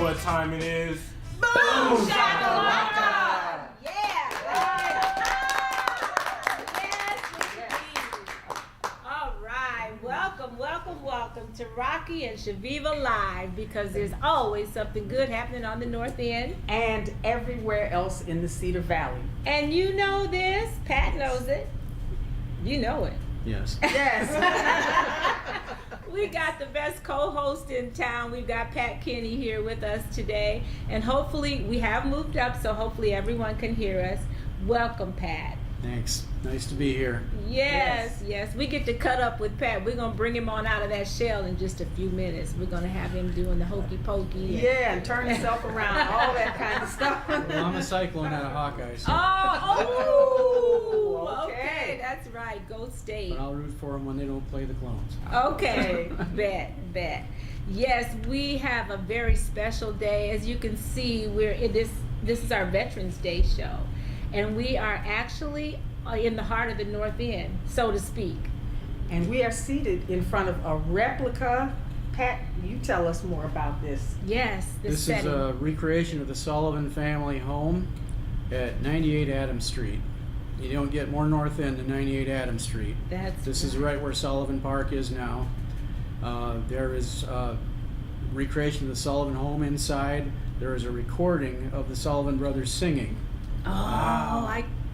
what time it is. Boom shakalaka! Yeah! Yes, indeed. All right, welcome to Rocki and Chaveevah Live, because there's always something good happening on the North End. And everywhere else in the Cedar Valley. And you know this, Pat knows it. You know it. Yes. Yes. We got the best co-host in town. We've got Pat Kenny here with us today. And hopefully, we have moved up, so hopefully everyone can hear us. Welcome, Pat. Thanks. Nice to be here. Yes. We get to cut up with Pat. We're going to bring him on out of that shell in just a few minutes. We're going to have him doing the hokey pokey. Yeah, and turn himself around, all that kind of stuff. Well, I'm a cyclone out of Hawkeye, so Okay, that's right. Go State. but I'll root for them when they don't play the Clones. Okay, bet. Yes, we have a very special day. As you can see, we're in this is our Veterans Day show. And we are actually in the heart of the North End, so to speak. And we are seated in front of a replica. Pat, you tell us more about this. Yes, This setting. is a recreation of the Sullivan family home at 98 Adams Street. You don't get more North End than 98 Adams Street. This is right where Sullivan Park is now. There is recreation of the Sullivan home inside. There is a recording of the Sullivan brothers singing.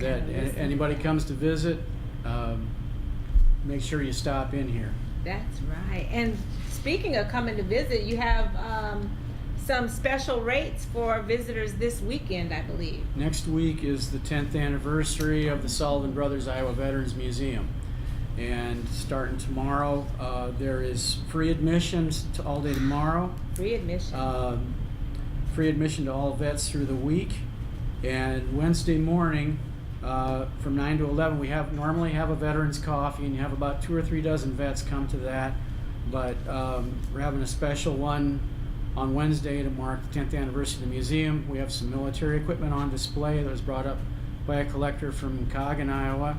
Anybody comes to visit, make sure you stop in here. That's right. And speaking of coming to visit, you have some special rates for visitors this weekend, I believe. Next week is the 10th anniversary of the Sullivan Brothers Iowa Veterans Museum. And starting tomorrow, there is free admissions to all day tomorrow. Free admission. Free admission to all vets through the week. And Wednesday morning, from 9 to 11, we normally have a veterans coffee, and you have about 2 or 3 dozen vets come to that. But we're having a special one on Wednesday to mark the 10th anniversary of the museum. We have some military equipment on display that was brought up by a collector from Coggan, Iowa.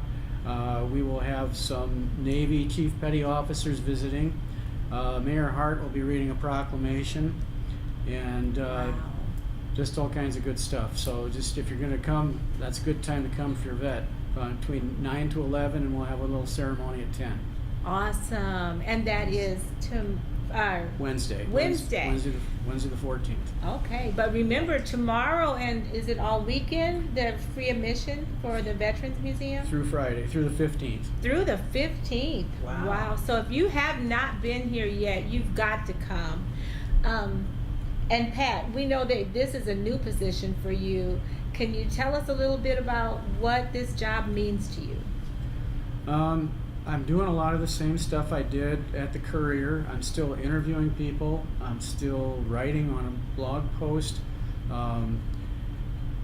We will have some Navy Chief Petty Officers visiting. Mayor Hart will be reading a proclamation, and just all kinds of good stuff. So just if you're going to come, that's a good time to come if you're a vet. Between 9 to 11, and we'll have a little ceremony at 10. Awesome. And that is Wednesday. Wednesday the 14th. Okay, but remember tomorrow, and is it all weekend, the free admission for the Veterans Museum? Through Friday, through the 15th. Through the 15th. Wow. So if you have not been here yet, you've got to come. And Pat, we know that this is a new position for you. Can you tell us a little bit about what this job means to you? I'm doing a lot of the same stuff I did at the Courier. I'm still interviewing people. I'm still writing on a blog post. A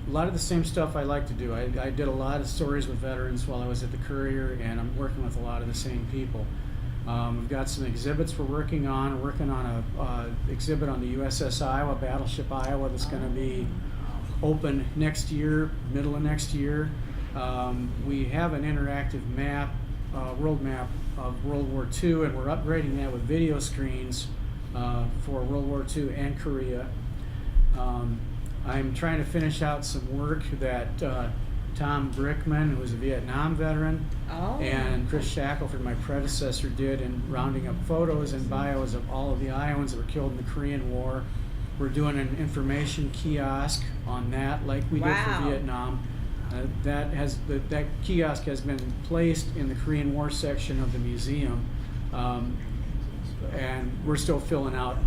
lot of the same stuff I like to do. I did a lot of stories with veterans while I was at the Courier, and I'm working with a lot of the same people. We've got some exhibits we're working on. We're working on a exhibit on the USS Iowa, Battleship Iowa, that's going to be open next year, middle of next year. We have an interactive map, world map of World War II, and we're upgrading that with video screens for World War II and Korea. I'm trying to finish out some work that Tom Brickman, who was a Vietnam veteran, and Chris Shackelford, my predecessor, did in rounding up photos and bios of all of the Iowans that were killed in the Korean War. We're doing an information kiosk on that, like we did for Vietnam. That kiosk has been placed in the Korean War section of the museum, and we're still filling out.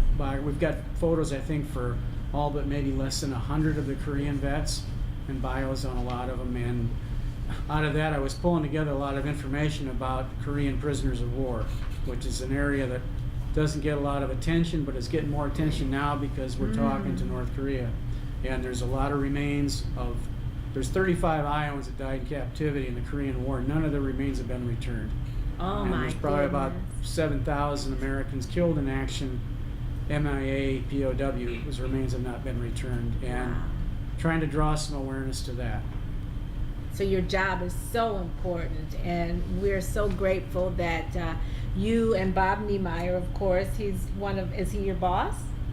We've got photos, I think, for all but maybe less than 100 of the Korean vets, and bios on a lot of them. And out of that, I was pulling together a lot of information about Korean prisoners of war, which is an area that doesn't get a lot of attention, but is getting more attention now because we're talking to North Korea. And there's a lot of remains of. There's 35 Iowans that died in captivity in the Korean War. None of the remains have been returned. And there's probably about 7,000 Americans killed in action, MIA, POW, whose remains have not been returned. And trying to draw some awareness to that. So your job is so important, and we're so grateful that you and Bob Niemeyer, of course, is he your boss?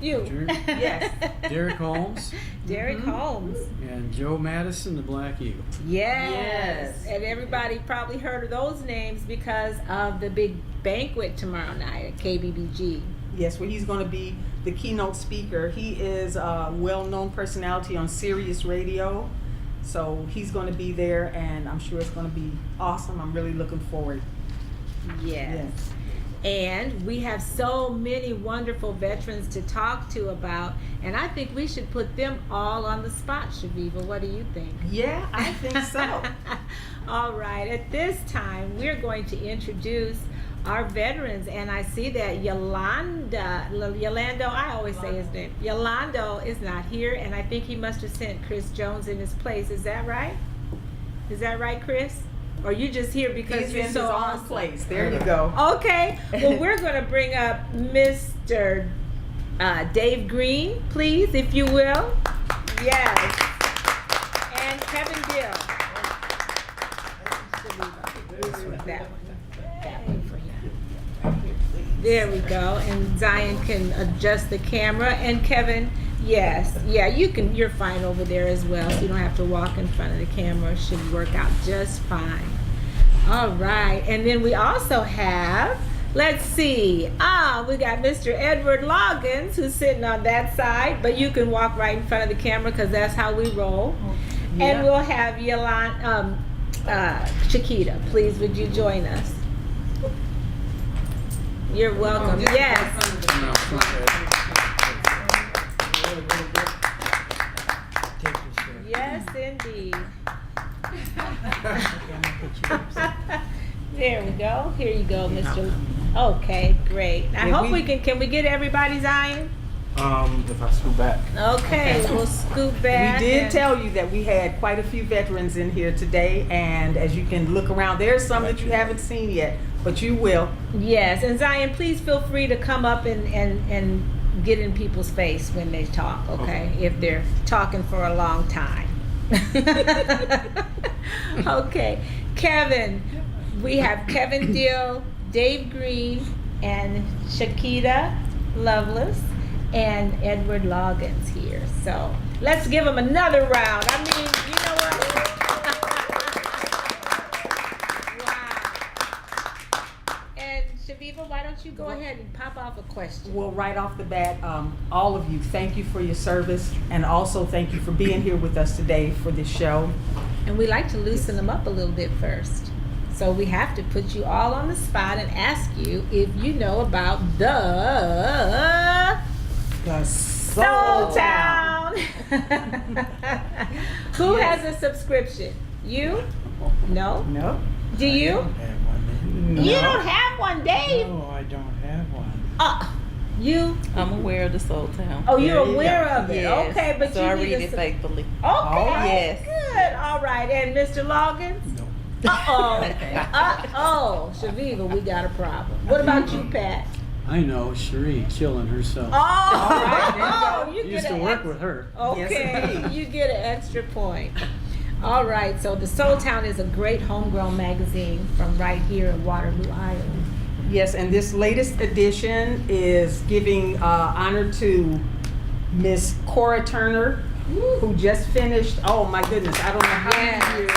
You. Yes. Derek Holmes, Derek Holmes. and Joe Madison, the Black Eagle. Yes. And everybody probably heard of those names because of the big banquet tomorrow night at KBBG. Yes, where he's going to be the keynote speaker. He is a well-known personality on Sirius Radio. So he's going to be there, and I'm sure it's going to be awesome. I'm really looking forward. Yes. And we have so many wonderful veterans to talk to about, and I think we should put them all on the spot, Chaveevah. What do you think? Yeah, I think so. All right. At this time, we're going to introduce our veterans, and I see that Yolando, I always say his name, Yolando is not here, and I think he must have sent Chris Jones in his place. Is that right? Is that right, Chris? Or you just here because He's you're in so his own awesome? place. There you go. Okay. Well, we're going to bring up Mr. Dave Green, please, if you will. Yes. And Kevin Dill. That one. That one for him. There we go. And Zion can adjust the camera. And Kevin, yes. Yeah, you can. You're fine over there as well. So you don't have to walk in front of the camera. It should work out just fine. All right. And then we also have, let's see. We got Mr. Edward Loggins, who's sitting on that side. But you can walk right in front of the camera because that's how we roll. Yeah. And we'll have Chiquita. Please, would you join us? You're welcome. Yes. Yes, indeed. There we go. Here you go, Mr. Okay, great. I hope we can we get everybody, Zion? If I scoot back. Okay, we'll scoot back. We did tell you that we had quite a few veterans in here today, and as you can look around, there's some that you haven't seen yet, but you will. Yes, and Zion, please feel free to come up and get in people's face when they talk, okay? If they're talking for a long time. Okay, Kevin, we have Kevin Dill, Dave Green, and Shakita Lovelace, and Edward Loggins here. So let's give them another round. I mean, you know what? Wow. And Chaveevah, why don't you go ahead and pop off a question? Well, right off the bat, all of you, thank you for your service, and also thank you for being here with us today for this show. And we like to loosen them up a little bit first. So we have to put you all on the spot and ask you if you know about the Soul Town. Who has a subscription? You? No? No. Do you? Have one. No. You don't have one, Dave. No, I don't have one. You? I'm aware of the Soul Town. Oh, you're There you aware go. of it. Yes. Okay, but so you I need read a it faithfully. Okay. Oh, yes. Good. All right. And Mr. Loggins? No. Uh-oh. Chaveevah, we got a problem. What about you, Pat? I know, Cherie killing herself. Oh, right, you I used get to an work ex- with her. Okay, Yes, indeed. you get an extra point. All right, so the Soul Town is a great homegrown magazine from right here in Waterloo, Iowa. Yes, and this latest edition is giving honor to Miss Cora Turner, who just finished, oh my goodness, I don't know how Yes. many years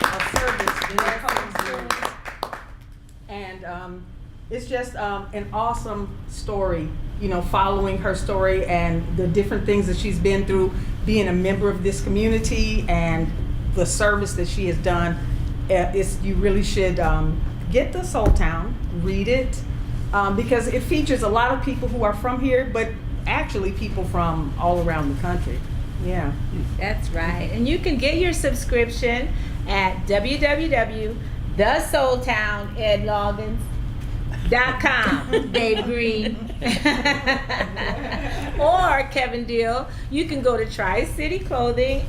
of service in the public service. And it's just an awesome story, you know, following her story and the different things that she's been through, being a member of this community and the service that she has done. You really should get the Soul Town, read it, because it features a lot of people who are from here, but actually people from all around the country. Yeah. That's right. And you can get your subscription at www.thesoultownedloggins.com. Dave Green. Or Kevin Dill, you can go to Tri-City Clothing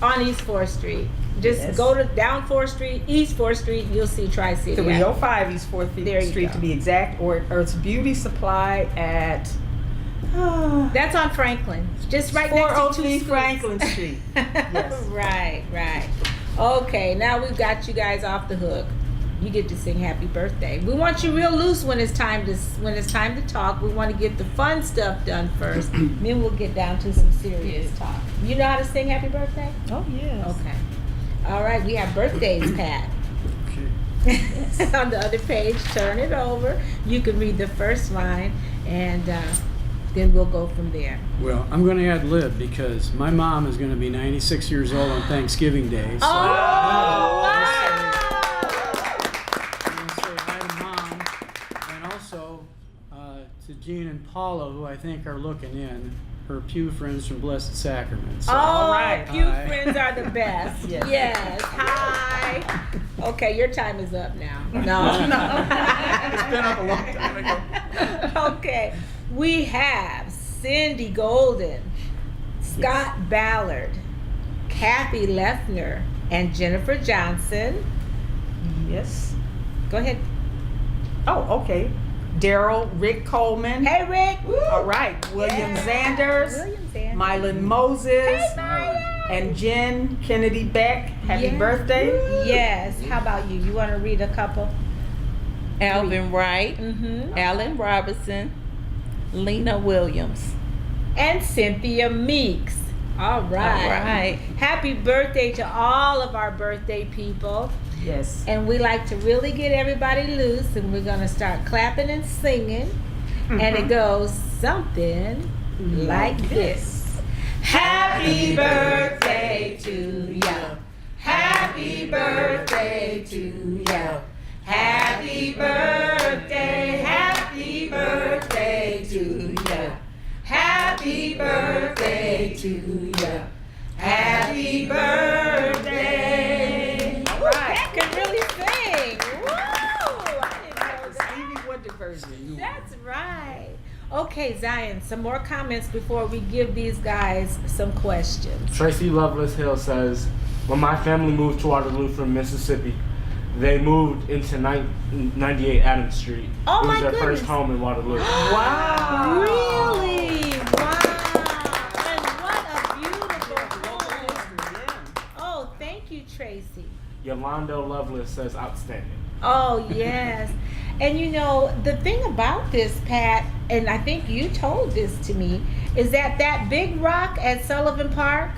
on East 4th Street. Just Yes. go to down 4th Street, East 4th Street, you'll see Tri-City. 305 East 4th There you Street go. to be exact, or Earth's Beauty Supply at That's on Franklin. Just right next to 403 two Franklin Street. Yes. Right. Okay, now we've got you guys off the hook. you get to sing happy birthday. We want you real loose when it's time to talk. We want to get the fun stuff done first. Then we'll get down to some serious talk. You know how to sing happy birthday? Oh, yes. Okay. All right, we have birthdays, Pat. Okay. On the other page, turn it over. You can read the first line, and then we'll go from there. Well, I'm going to ad lib because my mom is going to be 96 years old on Thanksgiving Day. So Oh, wow! I'm going to say hi to Mom, and also to Jean and Paula, who I think are looking in, her pew friends from Blessed Sacrament. So, All right. Pew Hi. friends are the best. Yes. Yes. Hi. Okay, your time is up now. No. It's been up a long time ago. Okay. We have Cindy Golden, Scott Ballard, Kathy Leffner, and Jennifer Johnson. Yes. Go ahead. Oh, okay. Daryl, Rick Coleman. Hey, Rick. All right. William Zanders. William Zanders. Mylan Moses. Hey, Maya. And Jen Kennedy Beck. Happy Yes. birthday. Yes. How about you? You want to read a couple? Alvin Wright, Mm-hmm. Alan Robinson, Lena Williams. And Cynthia Meeks. All right. All right. Happy birthday to all of our birthday people. Yes. And we like to really get everybody loose, and we're going to start clapping and singing. And it goes something like this. Happy birthday to ya. Happy birthday to ya. Happy birthday, happy birthday to ya. Happy birthday to ya. Happy birthday. All right. That can really sing. Woo! I didn't know that. Stevie Wonder version. That's right. Okay, Zion, some more comments before we give these guys some questions. Tracy Lovelace Hill says, when my family moved to Waterloo from Mississippi, they moved into 98 Adams Street. Oh, it was my their goodness. first home in Waterloo. Wow. Really? Wow. And what a beautiful home. Oh, thank you, Tracy. Yolanda Lovelace says, outstanding. Oh, yes. And you know, the thing about this, Pat, and I think you told this to me, is that that big rock at Sullivan Park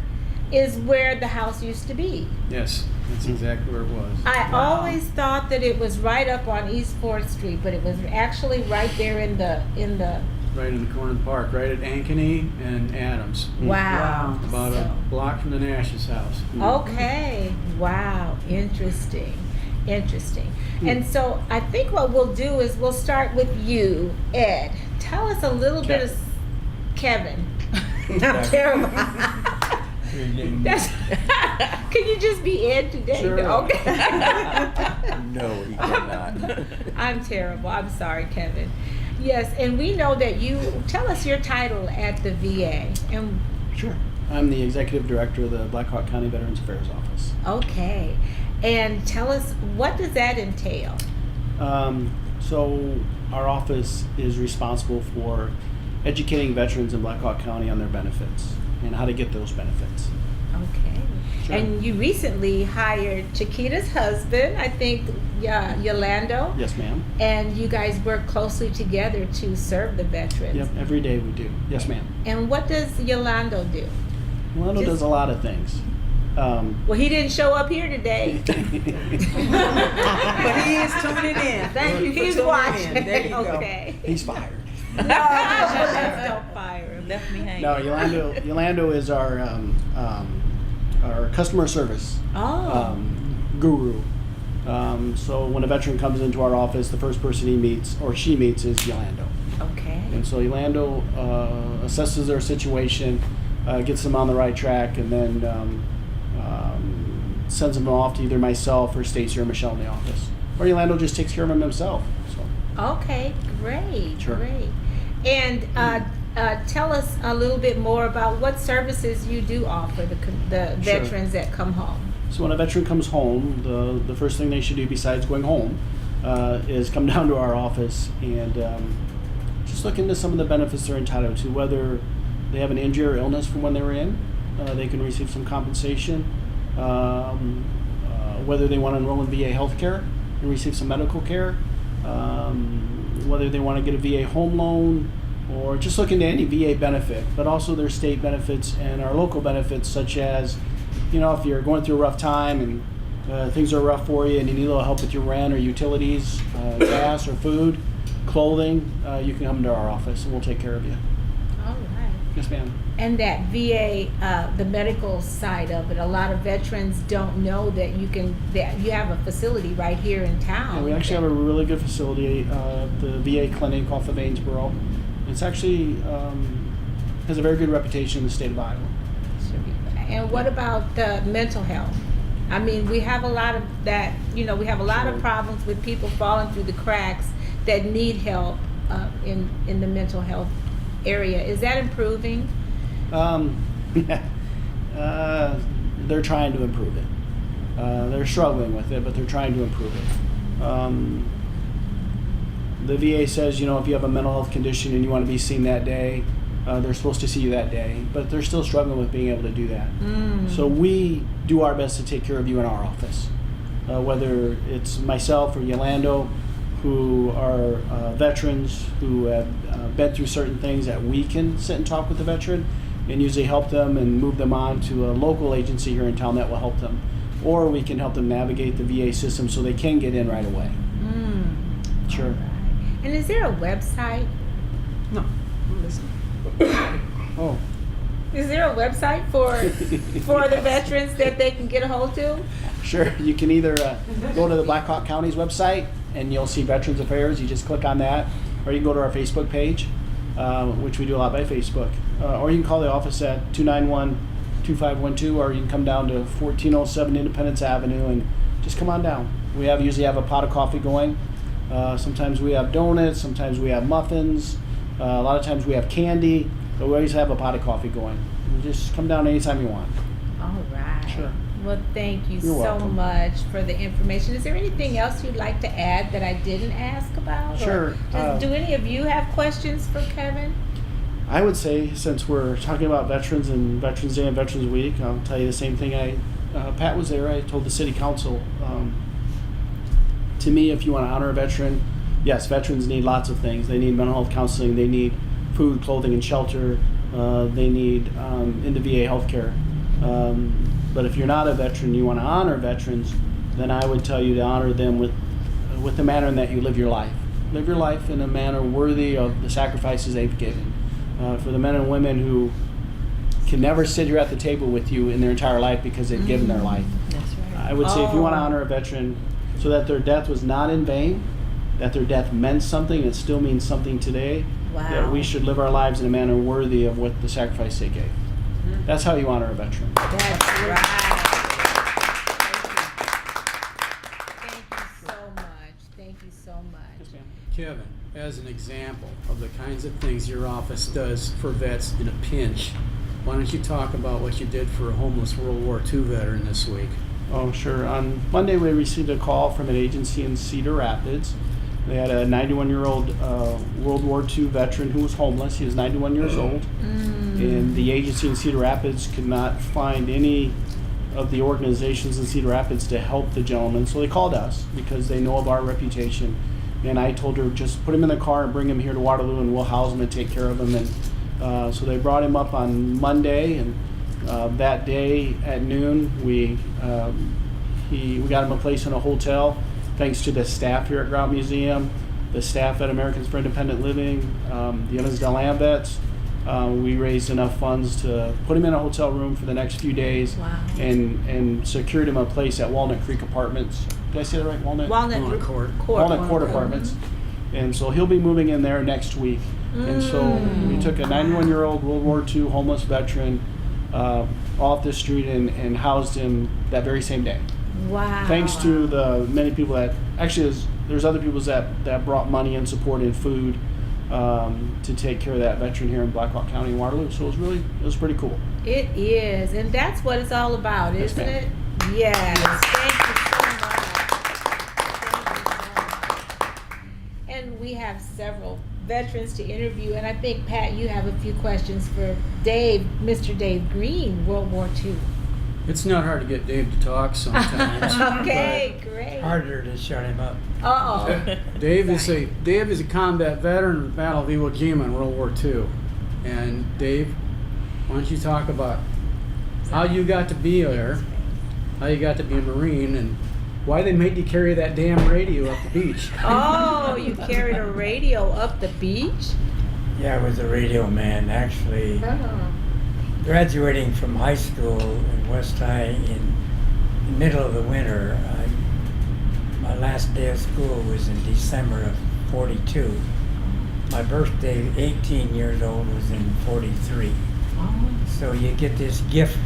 is where the house used to be. Yes, that's exactly where it was. I always thought that it was right up on East 4th Street, but it was actually right there in the Right in the corner of the park, right at Ankeny and Adams. wow. About a block from the Nash's house. Okay. Wow. Interesting. And so I think what we'll do is we'll start with you, Ed. Tell us a little bit of Kevin. I'm terrible. That's, can you just be Ed today? Sure. Okay. No, he cannot. I'm terrible. I'm sorry, Kevin. Yes, and we know that you tell us your title at the VA. And Sure. I'm the Executive Director of the Black Hawk County Veterans Affairs Office. okay. And tell us, what does that entail? So our office is responsible for educating veterans in Black Hawk County on their benefits and how to get those benefits. Okay. Sure. And you recently hired Chiquita's husband, I think, Yolando. Yes, ma'am. And you guys work closely together to serve the veterans. Yep, every day we do. Yes, ma'am. And what does Yolando do? Milano Just- does a lot of things. Well, he didn't show up here today. But he is tuning in. Thank you for He's tuning watching. in. There you go. Okay. He's fired. No, please don't fire him. Left me hanging. No, Yolando is our customer service Oh. guru. So when a veteran comes into our office, the first person he meets or she meets is Yolando. Okay. And so Yolando assesses their situation, gets them on the right track, and then sends them off to either myself or Stacy or Michelle in the office. Or Yolando just takes care of them himself. So Okay, great, Sure. great. And tell us a little bit more about what services you do offer the veterans that come home. So when a veteran comes home, the first thing they should do besides going home is come down to our office and just look into some of the benefits they're entitled to. Whether they have an injury or illness from when they were in, they can receive some compensation. Whether they want to enroll in VA healthcare and receive some medical care, whether they want to get a VA home loan or just look into any VA benefit, but also their state benefits and our local benefits, such as, if you're going through a rough time and things are rough for you and you need a little help with your rent or utilities, gas or food, clothing, you can come to our office and we'll take care of you. All right. Yes, ma'am. And that VA, the medical side of it, a lot of veterans don't know that you have a facility right here in town. Yeah, we actually have a really good facility, the VA clinic off of Amesboro. It's actually has a very good reputation in the state of Iowa. And what about the mental health? I mean, we have a lot of that, we have a lot of problems with people falling through the cracks that need help in the mental health area. Is that improving? They're trying to improve it. They're struggling with it, but they're trying to improve it. The VA says, if you have a mental health condition and you want to be seen that day, they're supposed to see you that day, but they're still struggling with being able to do that. So we do our best to take care of you in our office, whether it's myself or Yolando, who are veterans who have been through certain things that we can sit and talk with the veteran and usually help them and move them on to a local agency here in town that will help them. Or we can help them navigate the VA system so they can get in right away. Sure. Right. And is there a website? No, I'm listening. Oh, Is there a website for the veterans that they can get a hold to? sure. You can either go to the Black Hawk County's website and you'll see Veterans Affairs. You just click on that. Or you can go to our Facebook page, which we do a lot by Facebook. Or you can call the office at 291-2512, or you can come down to 1407 Independence Avenue and just come on down. We usually have a pot of coffee going. Sometimes we have donuts, sometimes we have muffins, a lot of times we have candy, but we always have a pot of coffee going. You just come down anytime you want. All right. Sure. Well, thank you You're so welcome. much for the information. Is there anything else you'd like to add that I didn't ask about? Sure. Do any of you have questions for Kevin? I would say, since we're talking about veterans and Veterans Day and Veterans Week, I'll tell you the same thing. Pat was there. I told the city council, to me, if you want to honor a veteran, yes, veterans need lots of things. They need mental health counseling. They need food, clothing, and shelter. They need into VA healthcare. But if you're not a veteran, you want to honor veterans, then I would tell you to honor them with the manner in that you live your life. Live your life in a manner worthy of the sacrifices they've given. For the men and women who can never sit here at the table with you in their entire life because they've given their life. That's right. I would say if you want to honor a veteran so that their death was not in vain, that their death meant something, it still means something today, that we should live our lives in a manner worthy of what the sacrifice they gave. That's how you honor a veteran. That's right. Thank you so much. Yes, ma'am. Kevin, as an example of the kinds of things your office does for vets in a pinch, why don't you talk about what you did for a homeless World War II veteran this week? Oh, sure. On Monday, we received a call from an agency in Cedar Rapids. They had a 91-year-old World War II veteran who was homeless. He was 91 years old. And the agency in Cedar Rapids could not find any of the organizations in Cedar Rapids to help the gentleman. So they called us because they know of our reputation. And I told her, just put him in the car and bring him here to Waterloo and we'll house him and take care of him. And so they brought him up on Monday, and that day at noon, we got him a place in a hotel, thanks to the staff here at Grout Museum, the staff at Americans for Independent Living, the Evansdale Land Vets. We raised enough funds to put him in a hotel room for the next few days. Wow. And secured him a place at Walnut Creek Apartments. Did I say that right? Walnut Court. Walnut Court Apartments. And so he'll be moving in there next week. And so we took a 91-year-old World War II homeless veteran off the street and housed him that very same day. Wow. Thanks to the many people that actually there's other people that brought money and support and food to take care of that veteran here in Black Hawk County and Waterloo. So it was pretty cool. It is, and that's what it's all about, Yes, isn't ma'am. it? Yes. Thank you so much. And we have several veterans to interview, and I think, Pat, you have a few questions for Dave, Mr. Dave Green, World War II. It's not hard to get Dave to talk sometimes. Okay, great. Harder to shut him up. Uh-oh. Dave is a combat veteran of the Battle of Iwo Jima in World War II. And Dave, why don't you talk about how you got to be there, how you got to be a Marine, and why they made you carry that damn radio up the beach. Oh, you carried a radio up the beach? Yeah, I was a radio man. Actually, Oh. graduating from high school in West High in the middle of the winter, my last day of school was in December of 42. My birthday, 18 years old, was in 43. Oh. So you get this gift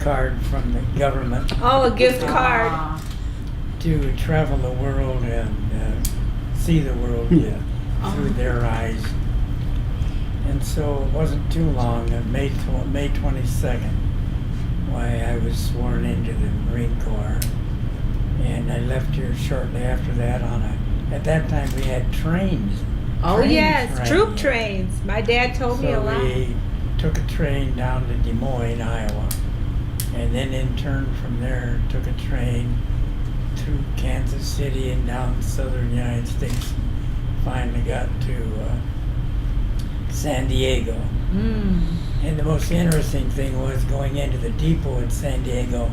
card from the government Oh, a gift card. to travel the world and see the world through their eyes. And so it wasn't too long, May 22nd, why I was sworn into the Marine Corps. And I left here shortly after that at that time we had trains. Oh, Trains yes, ran troop here. trains. My dad told me a So lot. we took a train down to Des Moines, Iowa, and then in turn from there took a train through Kansas City and down southern United States. Finally got to San Diego. Mm. And the most interesting thing was going into the depot in San Diego.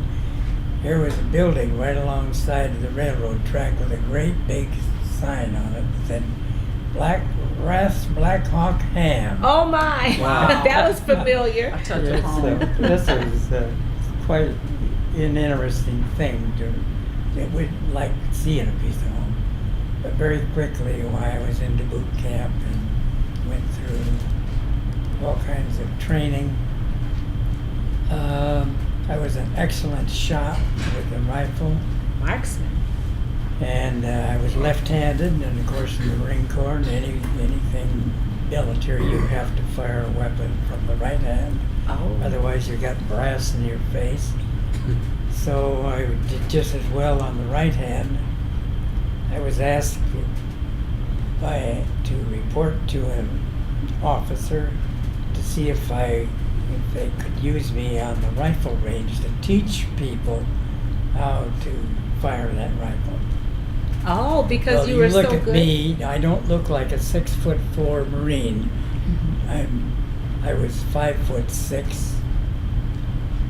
There was a building right alongside of the railroad track with a great big sign on it that said Black Hawk Ham. Oh my, Wow. that was familiar. I touch it home. This is quite an interesting thing that we'd like to see in a piece of home. But very quickly, while I was into boot camp and went through all kinds of training, I was an excellent shot with a rifle. Marksman. And I was left-handed, and of course in the Marine Corps, and anything military, you have to fire a weapon from the right hand. Oh. Otherwise, you got brass in your face. So I did just as well on the right hand. I was asked to report to an officer to see if they could use me on the rifle range to teach people how to fire that rifle. Oh, because Well, you were look so at good. me. I don't look like a 6'4" Marine. I was 5'6",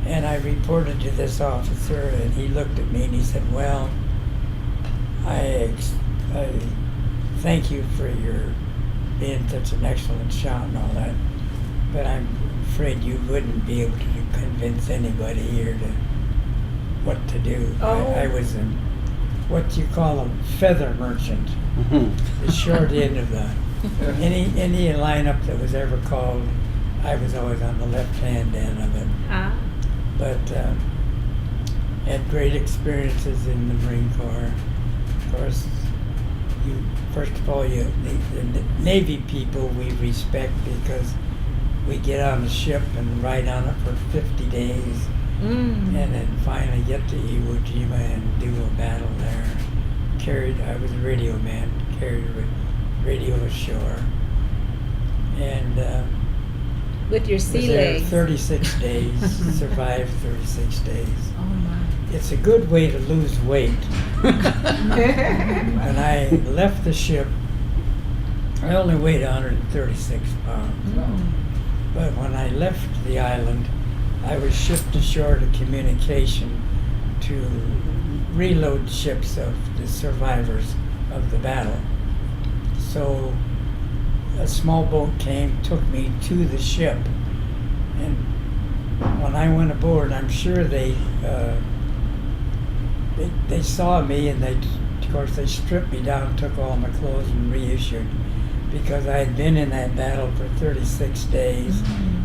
and I reported to this officer, and he looked at me and he said, "Well, I thank you for your being such an excellent shot and all that, but I'm afraid you wouldn't be able to convince anybody here what to do." Oh. I was what you call a feather merchant, the short end of the any lineup that was ever called. I was always on the left hand end of it, Ah. but had great experiences in the Marine Corps. Of course, first of all, the Navy people we respect because we get on the ship and ride on it for 50 days. Mm. And then finally get to Iwo Jima and do a battle there. I was a radio man, carried a radio ashore. And With your was sea there legs. 36 days, survived 36 days. Oh my. It's a good way to lose weight. When I left the ship, I only weighed 136 pounds. Mm. But when I left the island, I was shipped ashore to communication to reload ships of the survivors of the battle. So a small boat came, took me to the ship, and when I went aboard, I'm sure they saw me, and of course they stripped me down, took all my clothes and reissued, because I had been in that battle for 36 days,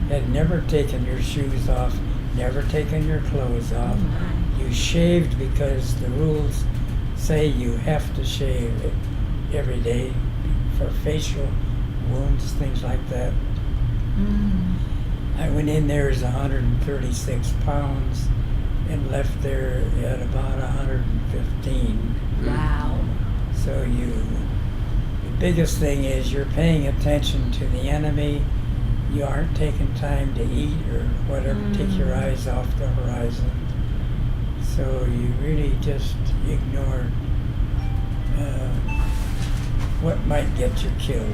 had never taken your shoes off, never taken your clothes off. You shaved because the rules say you have to shave it every day for facial wounds, things like that. Mm. I went in there as 136 pounds and left there at about 115. Wow. So the biggest thing is you're paying attention to the enemy. You aren't taking time to eat or whatever, take your eyes off the horizon. So you really just ignore what might get you killed.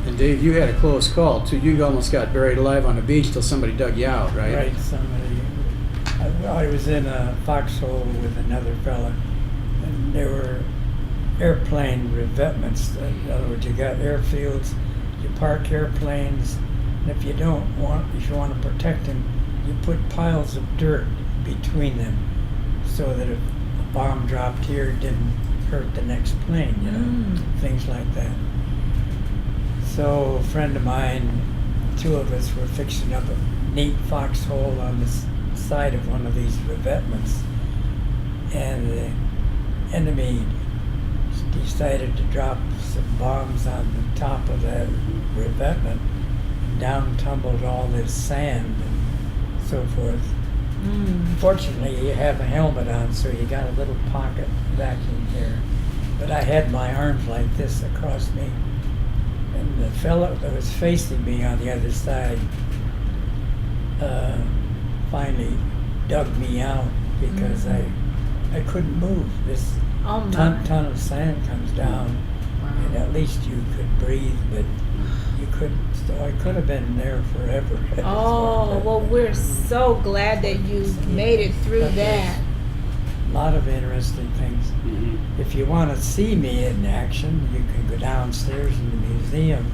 And Dave, you had a close call too. You almost got buried alive on the beach till somebody dug you out, right? Right, somebody. I was in a foxhole with another fella, and there were airplane revetments. In other words, you got airfields, you park airplanes, and if you want to protect them, you put piles of dirt between them, so that if a bomb dropped here, it didn't hurt the next plane. You know, things like that. So a friend of mine, two of us were fixing up a neat foxhole on the side of one of these revetments, and the enemy decided to drop some bombs on the top of that revetment. Down tumbled all this sand and so forth. Fortunately, you have a helmet on, so you got a little pocket vacuum there. But I had my arms like this across me, and the fellow that was facing me on the other side finally dug me out because I couldn't move. This ton of sand comes down, and at least you could breathe, but you couldn't. So I could have been there forever. Oh, well, we're so glad that you made it through that. A lot of interesting things. If you want to see me in action, you can go downstairs in the museum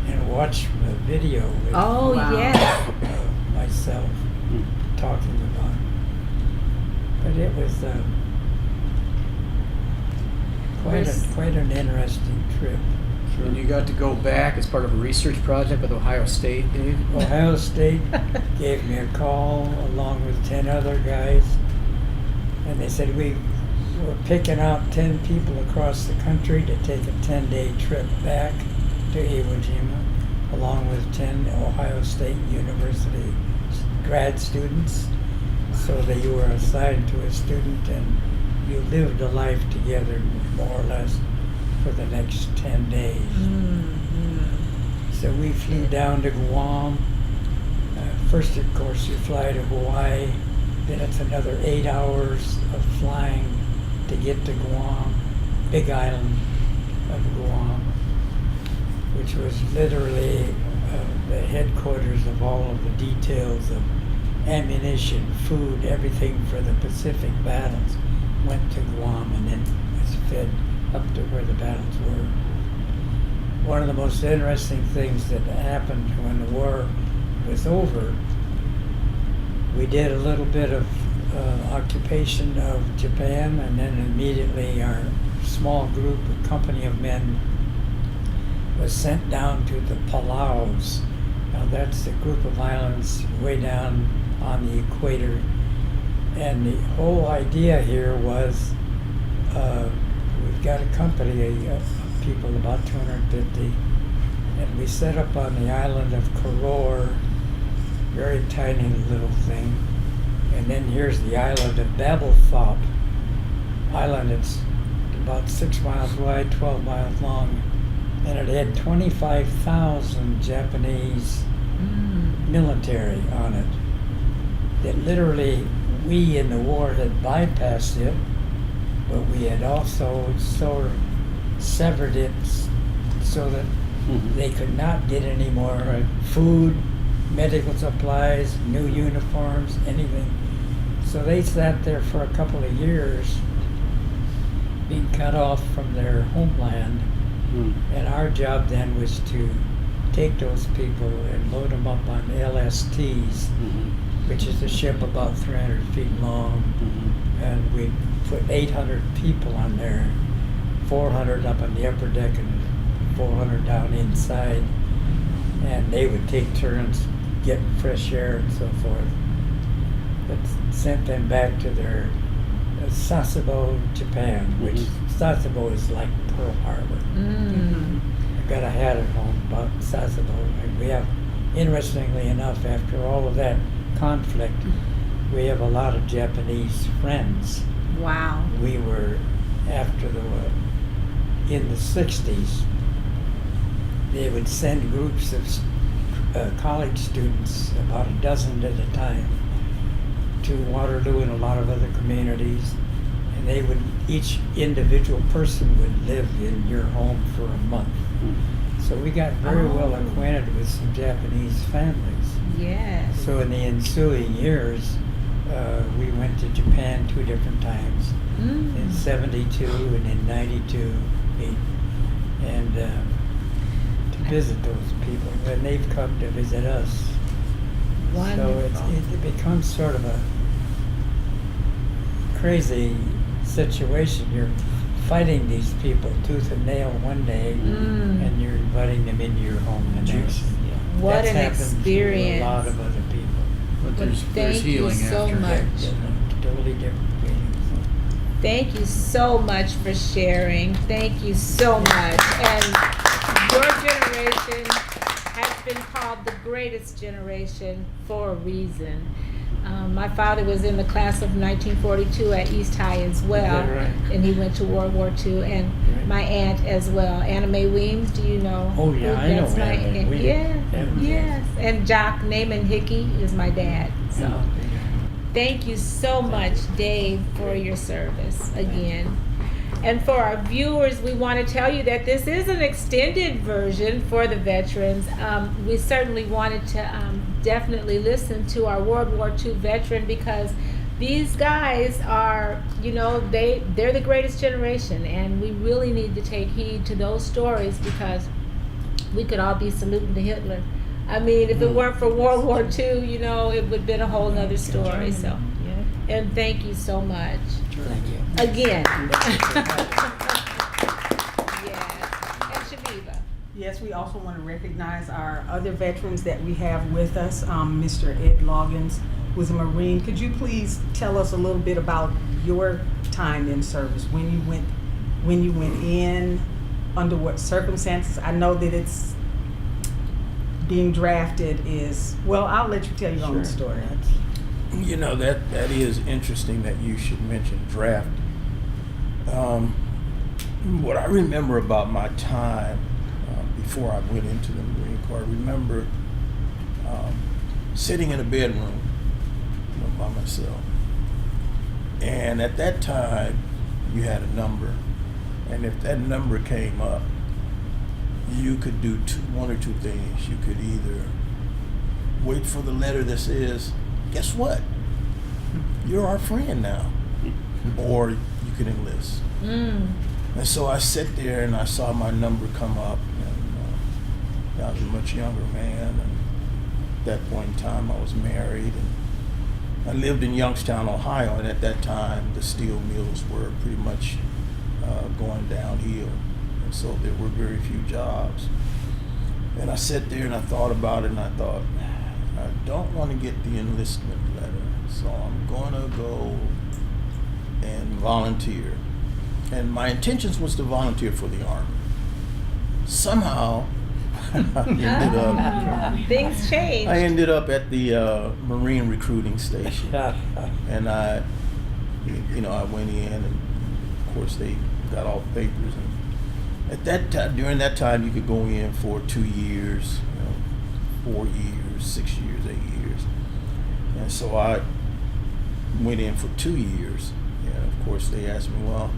and watch the video with Yes. myself talking about it. But it was quite an interesting trip. And you got to go back as part of a research project with Ohio State, Dave? Ohio State gave me a call along with 10 other guys, and they said we were picking out 10 people across the country to take a 10-day trip back to Iwo Jima, along with 10 Ohio State University grad students, so that you were assigned to a student and you lived a life together more or less for the next 10 days. So we flew down to Guam. First, of course, you fly to Hawaii. Then it's another 8 hours of flying to get to Guam, Big Island of Guam, which was literally the headquarters of all of the details of ammunition, food, everything for the Pacific battles went to Guam and then was fed up to where the battles were. One of the most interesting things that happened when the war was over, we did a little bit of occupation of Japan, and then immediately our small group, a company of men, was sent down to the Palaus. Now that's a group of islands way down on the equator, and the whole idea here was we've got a company of people, about 250, and we set up on the island of Koror, very tiny little thing, and then here's the island of Babelthorpe Island. It's about 6 miles wide, 12 miles long, and it had 25,000 Japanese military on it. That literally, we in the war had bypassed it, but we had also sort of severed it so that they could not get any more food, medical supplies, new uniforms, anything. So they sat there for a couple of years being cut off from their homeland, and our job then was to take those people and load them up on LSTs, which is a ship about 300 feet long, and we put 800 people on there, 400 up on the upper deck and 400 down inside, and they would take turns getting fresh air and so forth. But sent them back to their Sasebo, Japan, which Sasebo is like Pearl Harbor. I got a hat at home about Sasebo, and we have, interestingly enough, after all of that conflict, we have a lot of Japanese friends. Wow. We were, after the war, in the 60s, they would send groups of college students, about a dozen at a time, to Waterloo and a lot of other communities, and they would, each individual person would live in your home for a month. So we got very well acquainted with some Japanese families. Yes. So in the ensuing years, we went to Japan 2 different times, in 72 and in 92, and to visit those people. And they've come to visit us. Wonderful. So it becomes sort of a crazy situation. You're fighting these people tooth and nail one day, and you're inviting them into your home the next. What That's an happened experience. to a lot of other people. But there's Thank you healing so after. much. Totally different feelings. Thank you so much for sharing. Thank you so much. And your generation has been called the greatest generation for a reason. My father was in the class of 1942 at East High as well, Is that right? and he went to World War II, and Right. my aunt as well, Anna Mae Weems. Do you know? Oh, yeah, I know That's my Anna Mae aunt. Weems. Yes, Yeah. yes. And Jock Naaman Hickey is my dad. So. Thank you so much, Dave, for your service again. And for our viewers, we want to tell you that this is an extended version for the veterans. We certainly wanted to definitely listen to our World War II veteran, because these guys are, they're the greatest generation, and we really need to take heed to those stories, because we could all be saluting to Hitler. I mean, if it weren't for World War II, it would have been a whole nother story. So, and thank you so much. Thank you. Again. Yes. And Chaveevah. Yes, we also want to recognize our other veterans that we have with us. Mr. Ed Loggins was a Marine. Could you please tell us a little bit about your time in service, when you went in, under what circumstances? I know that it's being drafted is, well, I'll let you tell your own story. You know, that is interesting that you should mention draft. What I remember about my time before I went into the Marine Corps, I remember sitting in a bedroom by myself. And at that time, you had a number. And if that number came up, you could do one or two things. You could either wait for the letter that says, guess what? You're our friend now. Or you could enlist. And so I sat there and I saw my number come up. And I was a much younger man. And at that point in time, I was married. And I lived in Youngstown, Ohio. And at that time, the steel mills were pretty much going downhill. And so there were very few jobs. And I sat there and I thought about it, and I thought, I don't want to get the enlistment letter, so I'm going to go and volunteer. And my intentions was to volunteer for the Army. Somehow, Things changed. I ended up at the Marine recruiting station. And I went in, and of course they got all the papers. And at that time, during that time, you could go in for 2 years, 4 years, 6 years, 8 years. And so I went in for 2 years. And of course they asked me, well,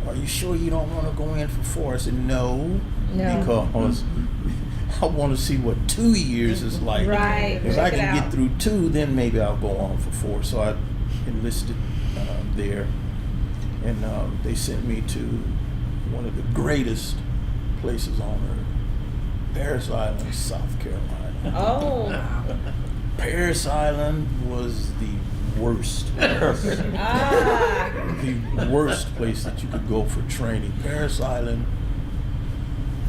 are you sure you don't want to go in for 4? I said, no. Because I want to see what 2 years is like. Right. If I Check it can out. get through 2, then maybe I'll go on for 4. So I enlisted there. And they sent me to one of the greatest places on earth, Parris Island, South Carolina. Oh. Parris Island was the worst. The worst place that you could go for training. Parris Island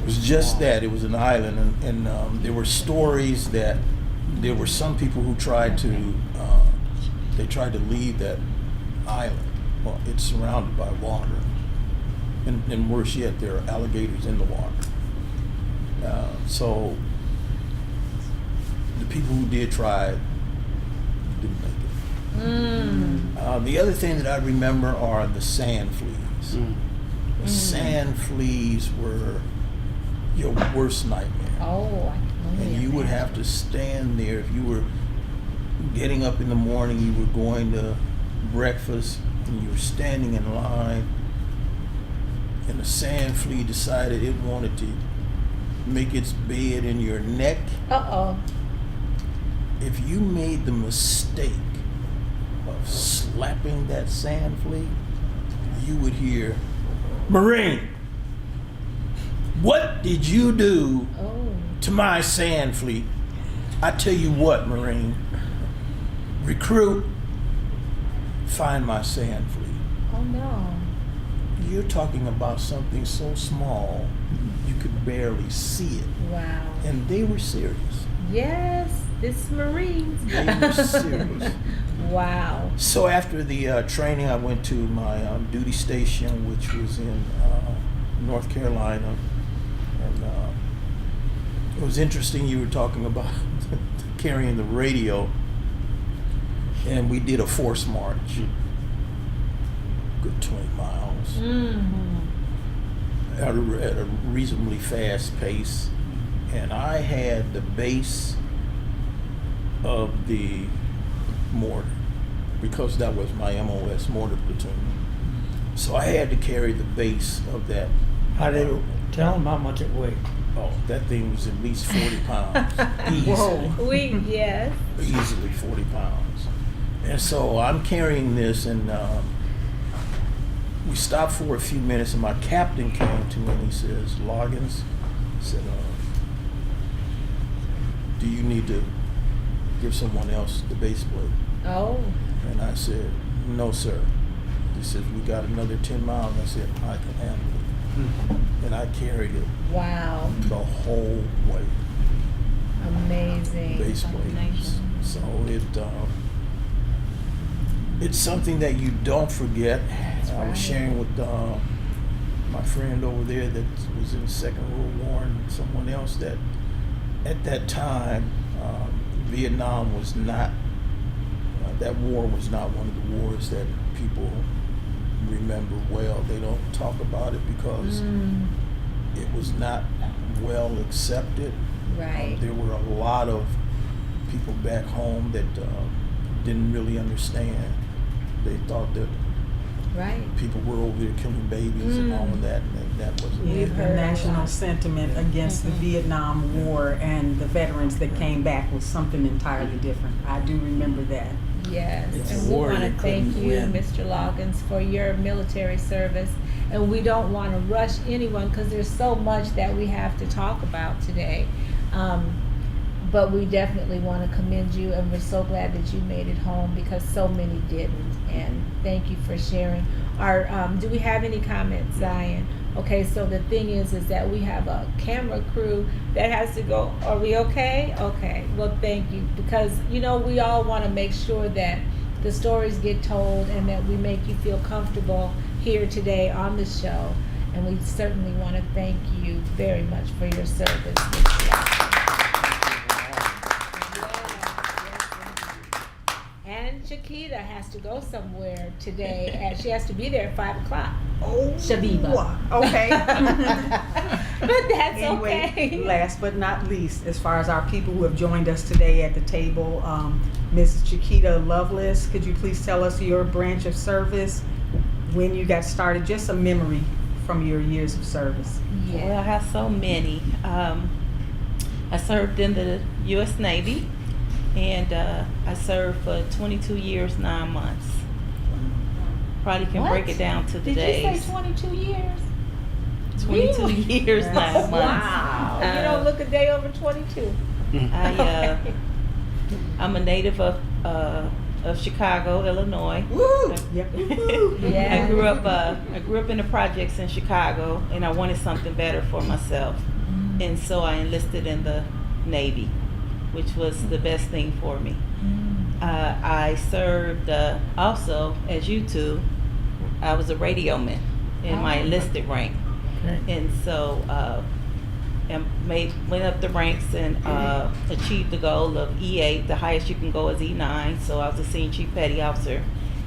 was just that. It was an island, and there were stories that there were some people who tried to leave that island. Well, it's surrounded by water. And worse yet, there are alligators in the water. So the people who did try didn't make it. The other thing that I remember are the sand fleas. The sand fleas were your worst nightmare. Oh, I can only And you would imagine. have to stand there if you were getting up in the morning, you were going to breakfast, and you were standing in line, and the sand flea decided it wanted to make its bed in your neck. Uh-oh. If you made the mistake of slapping that sand flea, you would hear, "Marine, what did you do Oh. to my sand flea?" I tell you what, Marine, recruit, find my sand flea. Oh no. You're talking about something so small you could barely see it. Wow. And they were serious. Yes, this Marines. They were serious. Wow. So after the training, I went to my duty station, which was in North Carolina. And it was interesting, you were talking about carrying the radio. And we did a force march. Good 20 miles. Mm-hmm. At a reasonably fast pace. And I had the base of the mortar, because that was my MOS mortar platoon. So I had to carry the base of that. How did it, tell them how much it weighed? Oh, that thing was at least 40 pounds. Easily. Yes. Easily 40 pounds. And so I'm carrying this, and we stopped for a few minutes, and my captain came to me and he says, "Loggins," he said, "do you need to give someone else the base plate?" Oh. And I said, "No, sir." He says, "We got another 10 miles. I said, "I can handle it." And I carried it Wow. the whole way, Amazing. base plate. So it's something that you don't forget. I was right. sharing with my friend over there that was in the Second World War, and someone else, that at that time, Vietnam was not, that war was not one of the wars that people remember well. They don't talk about it because it was not well accepted. Right. There were a lot of people back home that didn't really understand. They thought that Right. people were over there killing babies and all of that, and that wasn't. Yeah, We've the heard a national lot. sentiment against the Vietnam War and the veterans that came back was something entirely different. I do remember that. Yes, It's and a we war want to you thank couldn't you, win. Mr. Loggins, for your military service. And we don't want to rush anyone because there's so much that we have to talk about today. But we definitely want to commend you, and we're so glad that you made it home because so many didn't. And thank you for sharing. Do we have any comments, Zion? Okay, so the thing is that we have a camera crew that has to go. Are we okay? Okay. Well, thank you, because we all want to make sure that the stories get told and that we make you feel comfortable here today on the show. And we certainly want to thank you very much for your service, Mr. Loggins. And Chiquita has to go somewhere today, and she has to be there at 5 o'clock. Oh, Chaveevah. Okay. But that's Anyway, okay. last but not least, as far as our people who have joined us today at the table, Mrs. Chiquita Lovelace, could you please tell us your branch of service, when you got started, just a memory from your years of service? Well, I have so many. I served in the U.S. Navy, and I served for 22 years, 9 months. Probably can What? break it down to the Did days. you say 22 years? 22 Really? years, 9 months. Wow. You don't look a day over 22. I'm a native of Chicago, Illinois. Woo! Yep. Yeah. I grew up in the projects in Chicago, and I wanted something better for myself, and so I enlisted in the Navy, which was the best thing for me. I served also, as you two. I was a radio man in my enlisted rank, and so went up the ranks and achieved the goal of E8. The highest you can go is E9. So I was a senior chief petty officer,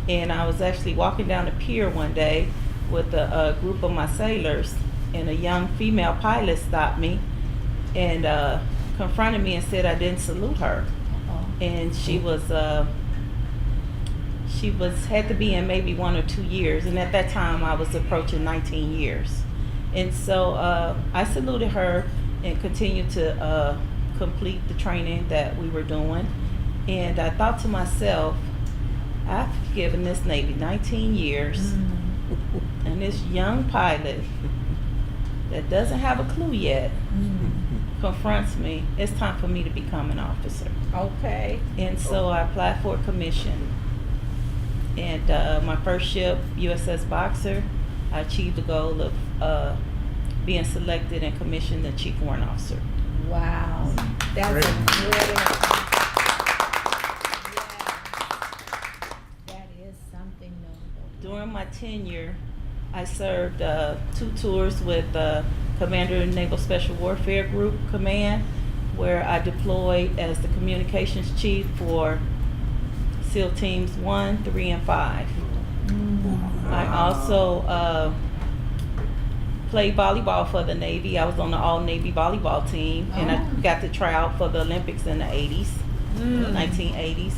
and I was actually walking down the pier one day with a group of my sailors, and a young female pilot stopped me and confronted me and said I didn't salute her. and she had to be in maybe 1 or 2 years, and at that time I was approaching 19 years. And so I saluted her and continued to complete the training that we were doing. And I thought to myself, I've given this Navy 19 years, and this young pilot that doesn't have a clue yet confronts me. It's time for me to become an officer. Okay. And so I applied for a commission. And my first ship, USS Boxer, I achieved the goal of being selected and commissioned the Chief Warrant Officer. Wow. That's Great. a great. Yeah. That is something notable. During my tenure, I served 2 tours with Commander of Naval Special Warfare Group Command, where I deployed as the communications chief for SEAL Teams 1, 3, and 5. I also played volleyball for the Navy. I was on the all-Navy volleyball team, and I got to try out for the Olympics in the 80s, 1980s.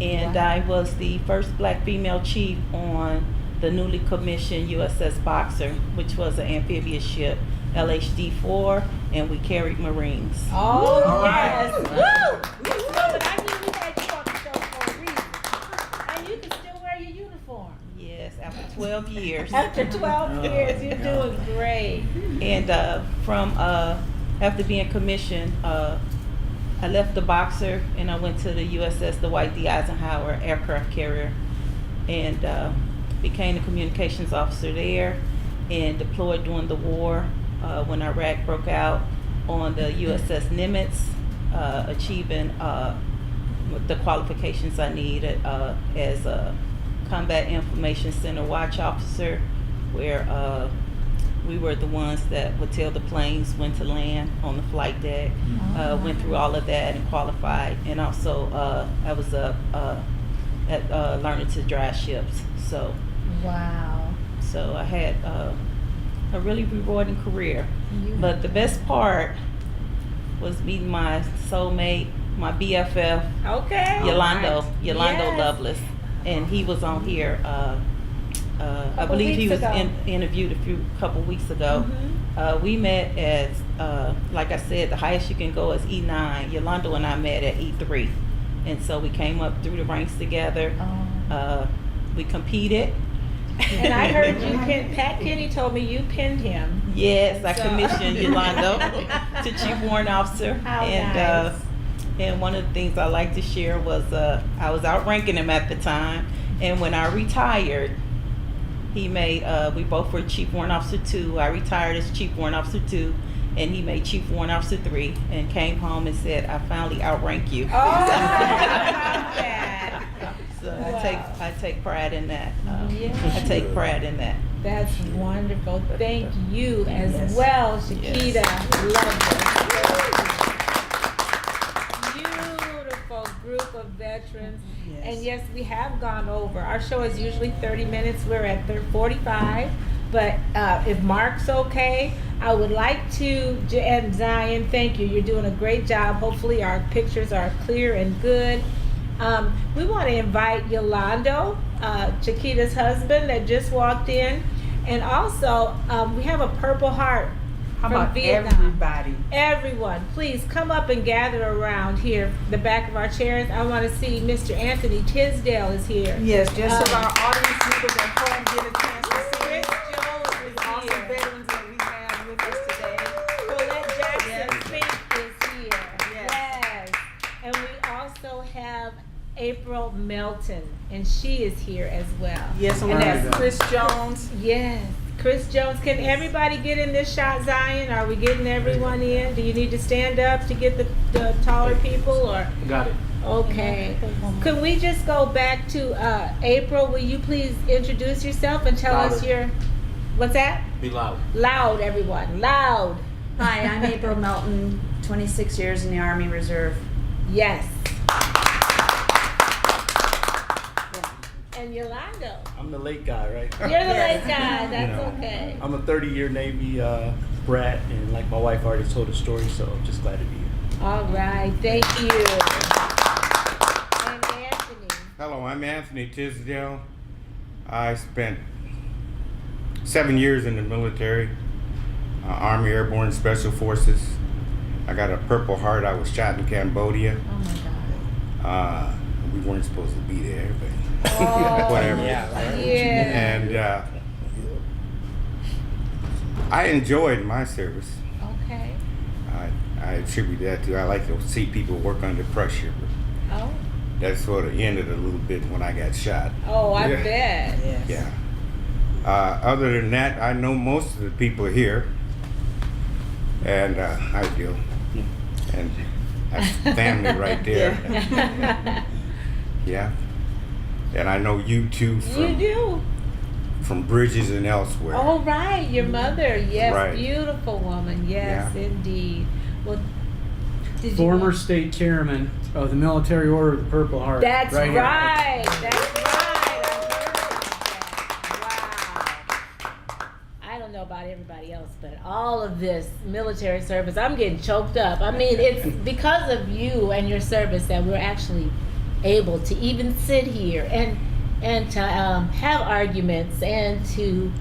And I was the first black female chief on the newly commissioned USS Boxer, which was an amphibious ship, LHD-4, and we carried Marines. Oh, All yes. right. Woo! Miss Norman, I knew we had you on the show for a reason. And you can still wear your uniform. Yes, after 12 years. After 12 years, you're doing great. And after being commissioned, I left the Boxer and I went to the USS Dwight D. Eisenhower aircraft carrier, and became the communications officer there, and deployed during the war when Iraq broke out on the USS Nimitz, achieving the qualifications I needed as a Combat Information Center watch officer, where we were the ones that would tell the planes when to land on the flight deck. Went through all of that and qualified, and also I was learning to drive ships. So Wow. I had a really rewarding career. But the best part was meeting my soulmate, my BFF, Okay. Yolando Yes. Lovelace, and he was on here. I Couple believe he weeks was ago. Interviewed a couple weeks ago. We met as, like I said, the highest you can go is E9. Yolando and I met at E3, and so we came up through the ranks together. We competed. And I heard you Pat Kenny told me you pinned him. Yes, I So- commissioned Yolando to Chief Warrant Officer. How And nice. and one of the things I like to share was I was outranking him at the time, and when I retired, he made we both were Chief Warrant Officer 2. I retired as Chief Warrant Officer 2, and he made Chief Warrant Officer 3, and came home and said, "I finally outrank you." Oh, I love that. So Wow. I take pride in that. Yeah. I take pride in that. That's wonderful. Thank you as Yes. well, Shakita. Yes. Love it. Beautiful group of veterans. Yes. And yes, we have gone over. Our show is usually 30 minutes. We're at 45. But if Mark's okay, I would like to, and Zion, thank you. You're doing a great job. Hopefully our pictures are clear and good. We want to invite Yolando, Chiquita's husband that just walked in. And also, we have a Purple Heart How from about Vietnam. everybody? Everyone, please come up and gather around here, the back of our chairs. I want to see Mr. Anthony Tisdale is here. Yes, just so our audience members at home get a chance to see. Chris Jones is Awesome here. veterans that we have with us today. Colette Jackson Yes. Fink is here. Yes. And we also have April Melton, and she is here as well. Yes, and And that's that's- Chris Jones. Yes. Chris Jones, can everybody get in this shot, Zion? Are we getting everyone in? Do you need to stand up to get the taller people, or? Got it. Okay. Could we just go back to April? Will you please introduce yourself and tell us Louder. your, what's that? Be loud. Loud, everyone. Loud. Hi, I'm April Melton, 26 years in the Army Reserve. Yes. And Yolando. I'm the late guy, right? You're the late guy. That's You know, okay. I'm a 30-year Navy brat, and like my wife already told a story, so I'm just glad to be here. All right. Thank you. Hello, I'm Anthony Tisdale. I spent 7 years in the military, Army Airborne Special Forces. I got a Purple Heart. I was shot in Cambodia. Oh my God. We weren't supposed to be there, but Oh, whatever. yeah. And I enjoyed my service. Okay. I attribute that to I like to see people work under pressure. But Oh. that sort of ended a little bit when I got shot. Oh, I Yeah. bet. Yes. Yeah. Other than that, I know most of the people here, and I do, and that's family right there. Yeah. And I know you too You from do. from Bridges and elsewhere. Oh, right. Your mother. Yes. Right. Beautiful woman. Yes, Yeah. indeed. Well, did Former you? state chairman of the Military Order of the Purple Heart. That's right. here. That's right. I heard about that. Wow. I don't know about everybody else, but all of this military service, I'm getting choked up. I mean, it's because of you and your service that we're actually able to even sit here and to have arguments and to,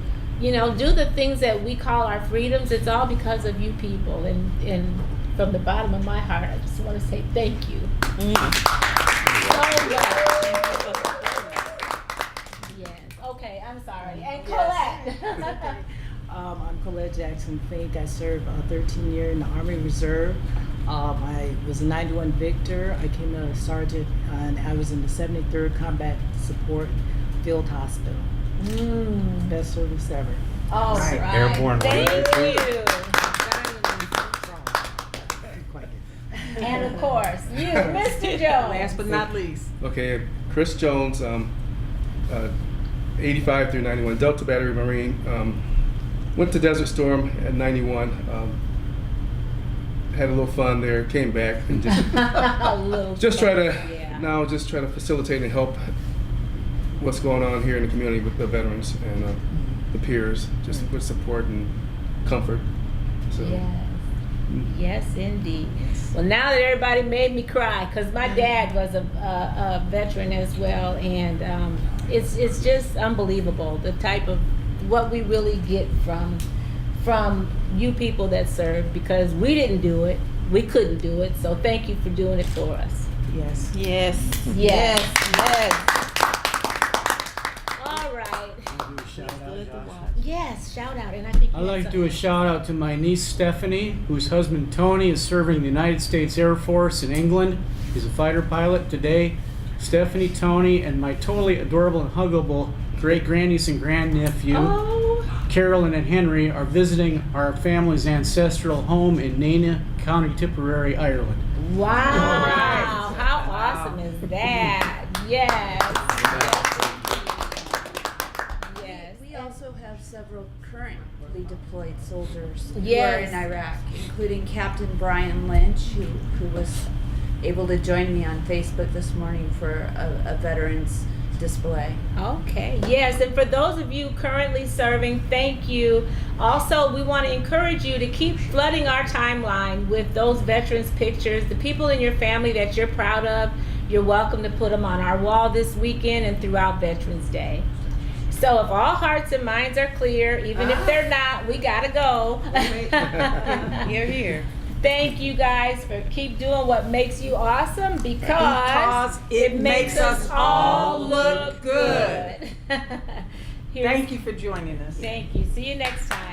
you know, do the things that we call our freedoms. It's all because of you people, and from the bottom of my heart, I just want to say thank you. So yes. Okay, I'm sorry. And Colette. I'm Colette Jackson Fink. I served 13 years in the Army Reserve. I was a 91 Victor. I came a sergeant, and I was in the 73rd Combat Support Field Hospital. Best service ever. All Right. right. Airborne Thank Warrior. you. And of course, you, Mr. Jones. Last but not least. Okay, Chris Jones, 85 through 91, Delta Battery Marine. Went to Desert Storm at 91. Had a little fun there. Came back and just try to facilitate and help what's going on here in the community with the veterans and the peers, just with support and comfort. So. Yes. Yes, indeed. Well, now that everybody made me cry, because my dad was a veteran as well, and it's just unbelievable the type of what we really get from you people that serve, because we didn't do it, we couldn't do it, so thank you for doing it for us. Yes. Yes. Yes. Yes. All right. Do a shout out, Good to Josh. watch. Yes, shout out, and I think I'd like to do a shout out to my niece Stephanie, whose husband Tony is serving in the United States Air Force in England. He's a fighter pilot today. Stephanie, Tony, and my totally adorable and huggable great grandniece and grandnephew, Carolyn and Henry, are visiting our family's ancestral home in Nenagh, County Tipperary, Ireland. Wow. How awesome is that? Yes. We also have several currently deployed soldiers who are Yes. in Iraq, including Captain Brian Lynch, who was able to join me on Facebook this morning for a veterans display. Okay, yes, and for those of you currently serving, thank you. Also, we want to encourage you to keep flooding our timeline with those veterans pictures, the people in your family that you're proud of. You're welcome to put them on our wall this weekend and throughout Veterans Day. So if all hearts and minds are clear, even if they're not, we gotta go. You're here. Thank you guys for keep doing what makes you awesome, because it makes us all look good. Here's- Thank you for joining us. Thank you. See you next time.